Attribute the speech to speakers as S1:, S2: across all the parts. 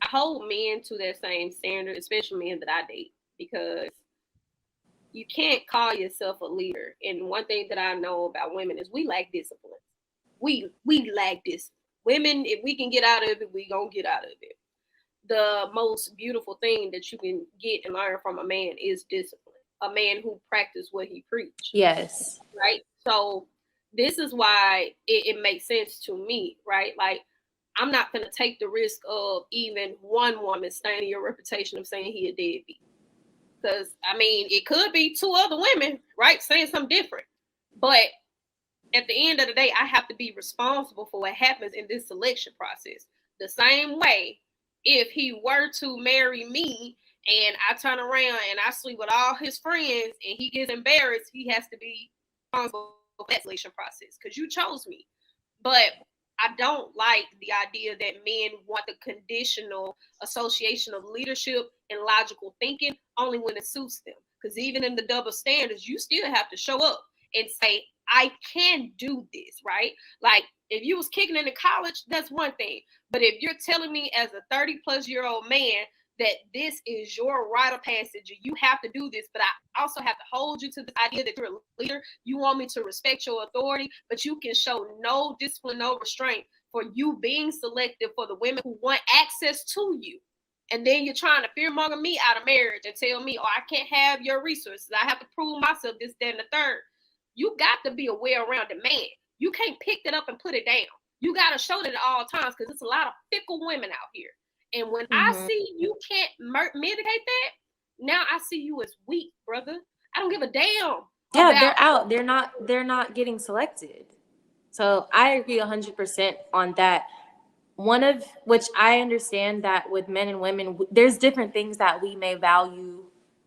S1: I hold men to that same standard, especially men that I date, because you can't call yourself a leader. And one thing that I know about women is we lack discipline. We lack this. Women, if we can get out of it, we gonna get out of it. The most beautiful thing that you can get and learn from a man is discipline. A man who practices what he preach.
S2: Yes.
S1: Right. So this is why it makes sense to me, right? Like I'm not gonna take the risk of even one woman staining your reputation of saying he a deadbeat. Because I mean, it could be two other women, right, saying something different. But at the end of the day, I have to be responsible for what happens in this selection process. The same way, if he were to marry me and I turn around and I sleep with all his friends and he gets embarrassed, he has to be responsible for that selection process because you chose me. But I don't like the idea that men want the conditional association of leadership and logical thinking only when it suits them. Because even in the double standards, you still have to show up and say, I can do this, right? Like if you was kicking into college, that's one thing. But if you're telling me as a 30-plus-year-old man that this is your rite of passage, you have to do this, but I also have to hold you to the idea that you're a leader. You want me to respect your authority, but you can show no discipline, no restraint for you being selective for the women who want access to you. And then you're trying to fearmonger me out of marriage and tell me, oh, I can't have your resources. I have to prove myself, this, that, and the third. You got to be a well-rounded man. You can't pick that up and put it down. You got to show that at all times because there's a lot of fickle women out here. And when I see you can't mitigate that, now I see you as weak, brother. I don't give a damn.
S2: Yeah, they're out. They're not getting selected. So I agree 100% on that. One of which I understand that with men and women, there's different things that we may value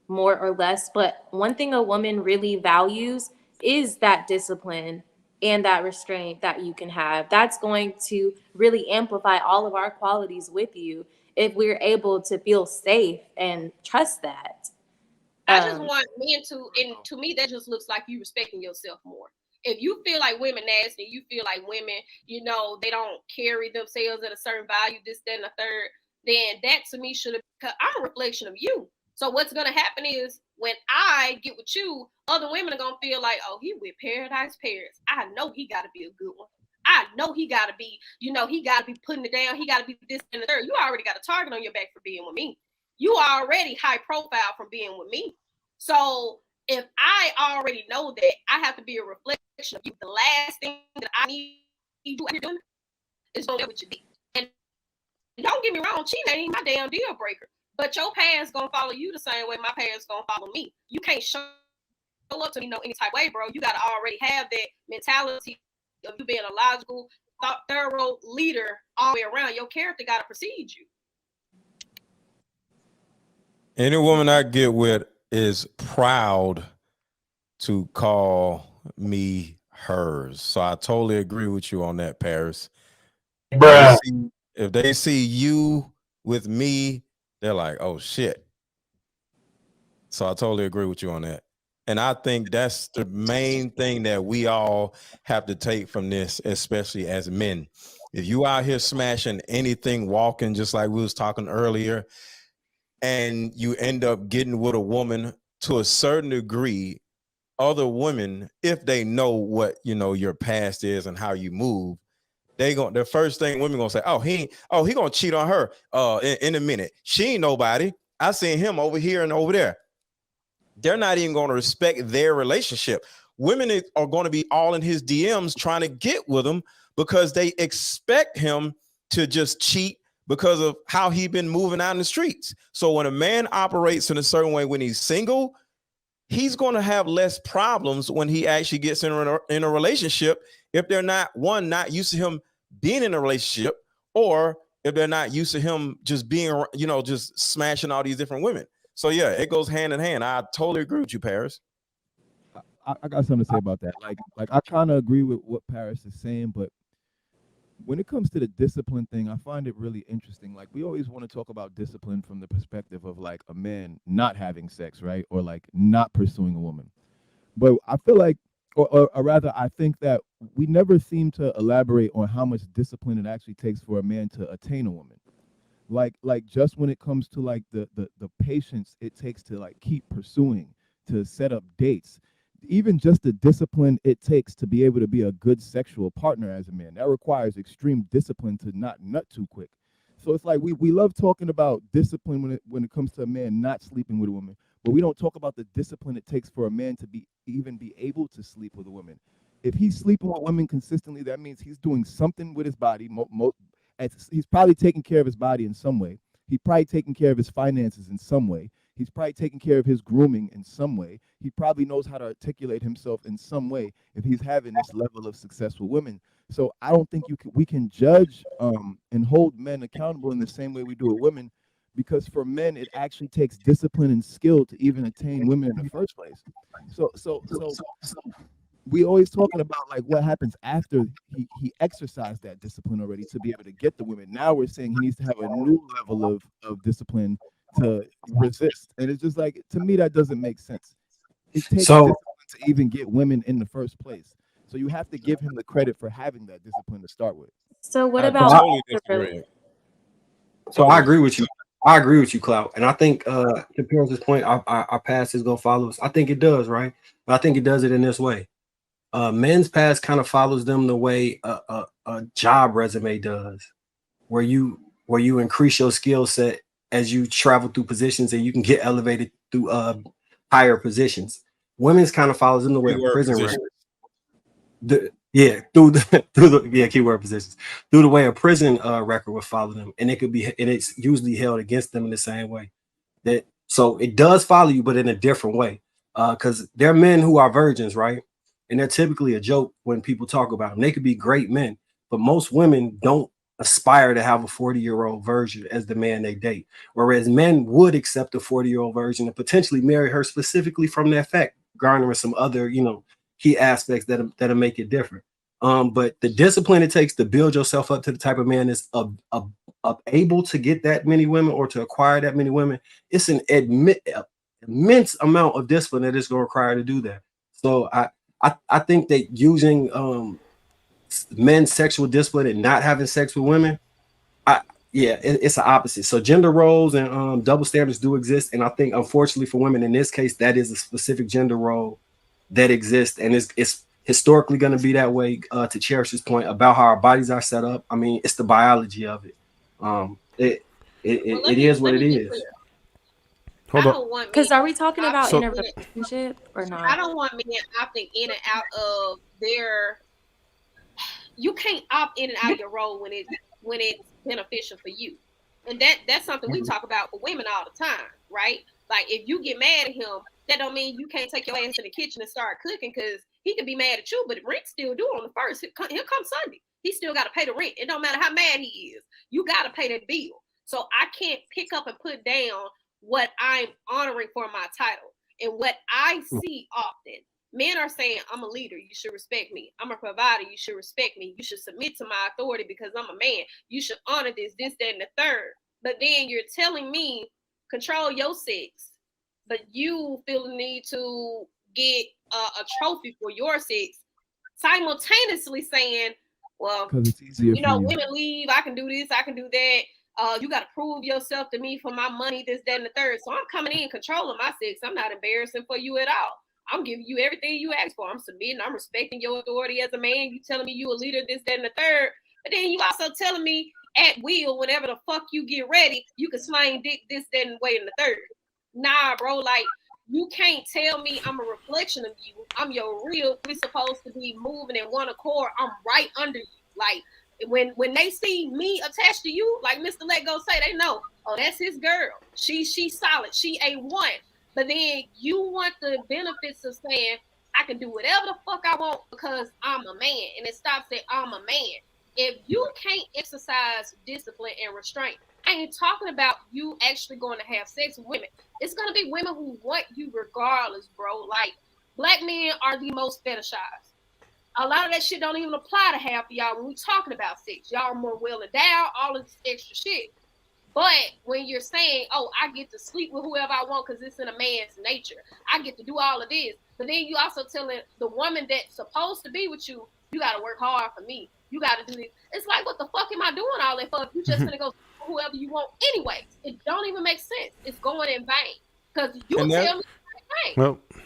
S2: more or less. But one thing a woman really values is that discipline and that restraint that you can have. That's going to really amplify all of our qualities with you if we're able to feel safe and trust that.
S1: I just want men to, and to me, that just looks like you respecting yourself more. If you feel like women nasty, you feel like women, they don't carry themselves at a certain value, this, that, and the third, then that to me should have, because I'm a reflection of you. So what's going to happen is when I get with you, other women are going to feel like, oh, he with Paradise Paris. I know he got to be a good one. I know he got to be, he got to be putting it down. He got to be this and the third. You already got a target on your back for being with me. You already high profile from being with me. So if I already know that, I have to be a reflection of you. The last thing that I need you out here doing is going to do what you did. And don't get me wrong, cheating ain't my damn deal breaker. But your past gonna follow you the same way my past gonna follow me. You can't show up to me any type of way, bro. You gotta already have that mentality of you being a logical, thorough leader all the way around. Your character gotta precede you.
S3: Any woman I get with is proud to call me hers. So I totally agree with you on that, Paris. If they see you with me, they're like, oh shit. So I totally agree with you on that. And I think that's the main thing that we all have to take from this, especially as men. If you out here smashing anything, walking, just like we was talking earlier, and you end up getting with a woman to a certain degree, other women, if they know what your past is and how you move, the first thing women gonna say, he gonna cheat on her in a minute. She ain't nobody. I seen him over here and over there. They're not even gonna respect their relationship. Women are gonna be all in his DMs trying to get with him because they expect him to just cheat because of how he been moving out in the streets. So when a man operates in a certain way when he's single, he's going to have less problems when he actually gets in a relationship if they're not used to him being in a relationship, or if they're not used to him just being, just smashing all these different women. So yeah, it goes hand in hand. I totally agree with you, Paris.
S4: I got something to say about that. Like I kind of agree with what Paris is saying, but when it comes to the discipline thing, I find it really interesting. Like we always want to talk about discipline from the perspective of like a man not having sex, right? Or like not pursuing a woman. But I feel like, or rather, I think that we never seem to elaborate on how much discipline it actually takes for a man to attain a woman. Like just when it comes to like the patience it takes to like keep pursuing, to set up dates, even just the discipline it takes to be able to be a good sexual partner as a man, that requires extreme discipline to not nut too quick. So it's like we love talking about discipline when it comes to a man not sleeping with a woman, but we don't talk about the discipline it takes for a man to be able to sleep with a woman. If he's sleeping with women consistently, that means he's doing something with his body. He's probably taking care of his body in some way. He's probably taking care of his finances in some way. He's probably taking care of his grooming in some way. He probably knows how to articulate himself in some way if he's having this level of success with women. So I don't think we can judge and hold men accountable in the same way we do with women, because for men it actually takes discipline and skill to even attain women in the first place. So we always talking about like what happens after he exercised that discipline already to be able to get the women. Now we're saying he needs to have a new level of discipline to resist. And it's just like, to me, that doesn't make sense. It takes discipline to even get women in the first place. So you have to give him the credit for having that discipline to start with.
S2: So what about
S5: So I agree with you. I agree with you, Clout. And I think to Pierce's point, our past is gonna follow us. I think it does, right? But I think it does it in this way. Men's past kind of follows them the way a job resume does, where you increase your skill set as you travel through positions and you can get elevated through higher positions. Women's kind of follows them the way a prison record. Keyword positions, through the way a prison record would follow them, and it's usually held against them in the same way. So it does follow you, but in a different way, because there are men who are virgins, right? And they're typically a joke when people talk about them. They could be great men, but most women don't aspire to have a 40-year-old virgin as the man they date. Whereas men would accept a 40-year-old virgin and potentially marry her specifically from that fact, garnering some other, key aspects that'll make it different. But the discipline it takes to build yourself up to the type of man that's able to get that many women or to acquire that many women, it's an immense amount of discipline that it's going to require to do that. So I think that using men's sexual discipline and not having sex with women, it's the opposite. So gender roles and double standards do exist, and I think unfortunately for women in this case, that is a specific gender role that exists, and it's historically going to be that way. To Cherish's point about how our bodies are set up, I mean, it's the biology of it. It is what it is.
S3: Hold on.
S2: Because are we talking about in a relationship or not?
S1: I don't want men opting in and out of their. You can't opt in and out of your role when it's beneficial for you, and that's something we talk about for women all the time, right? Like if you get mad at him, that don't mean you can't take your ass in the kitchen and start cooking, because he can be mad at you, but rent still due on the first. He'll come Sunday. He still got to pay the rent. It don't matter how mad he is. You got to pay that bill. So I can't pick up and put down what I'm honoring for my title. And what I see often, men are saying, I'm a leader, you should respect me. I'm a provider, you should respect me. You should submit to my authority because I'm a man. You should honor this, that, and the third. But then you're telling me, control your sex, but you feel the need to get a trophy for your sex, simultaneously saying, well,
S4: it's easier
S1: women leave, I can do this, I can do that. You got to prove yourself to me for my money, this, that, and the third. So I'm coming in controlling my sex. I'm not embarrassing for you at all. I'm giving you everything you ask for. I'm submitting. I'm respecting your authority as a man. You telling me you a leader, this, that, and the third. But then you also telling me at will, whenever the fuck you get ready, you can slang dick, this, that, and wait in the third. Nah, bro. Like, you can't tell me I'm a reflection of you. I'm your real. We're supposed to be moving in one accord. I'm right under you. Like, when they see me attached to you, like Mr. Let Go say, they know, oh, that's his girl. She's solid. She A1. But then you want the benefits of saying, I can do whatever the fuck I want because I'm a man. And it stops at I'm a man. If you can't exercise discipline and restraint, I ain't talking about you actually going to have sex with women. It's going to be women who want you regardless, bro. Like, black men are the most fetishized. A lot of that shit don't even apply to half of y'all when we talking about sex. Y'all are more well endowed, all of this extra shit. But when you're saying, oh, I get to sleep with whoever I want because it's in a man's nature, I get to do all of this. But then you also telling the woman that's supposed to be with you, you got to work hard for me. You got to do this. It's like, what the fuck am I doing all that for if you just gonna go whoever you want anyway. It don't even make sense. It's going in vain because you
S3: And
S1: tell
S3: that-
S1: me.
S6: Well,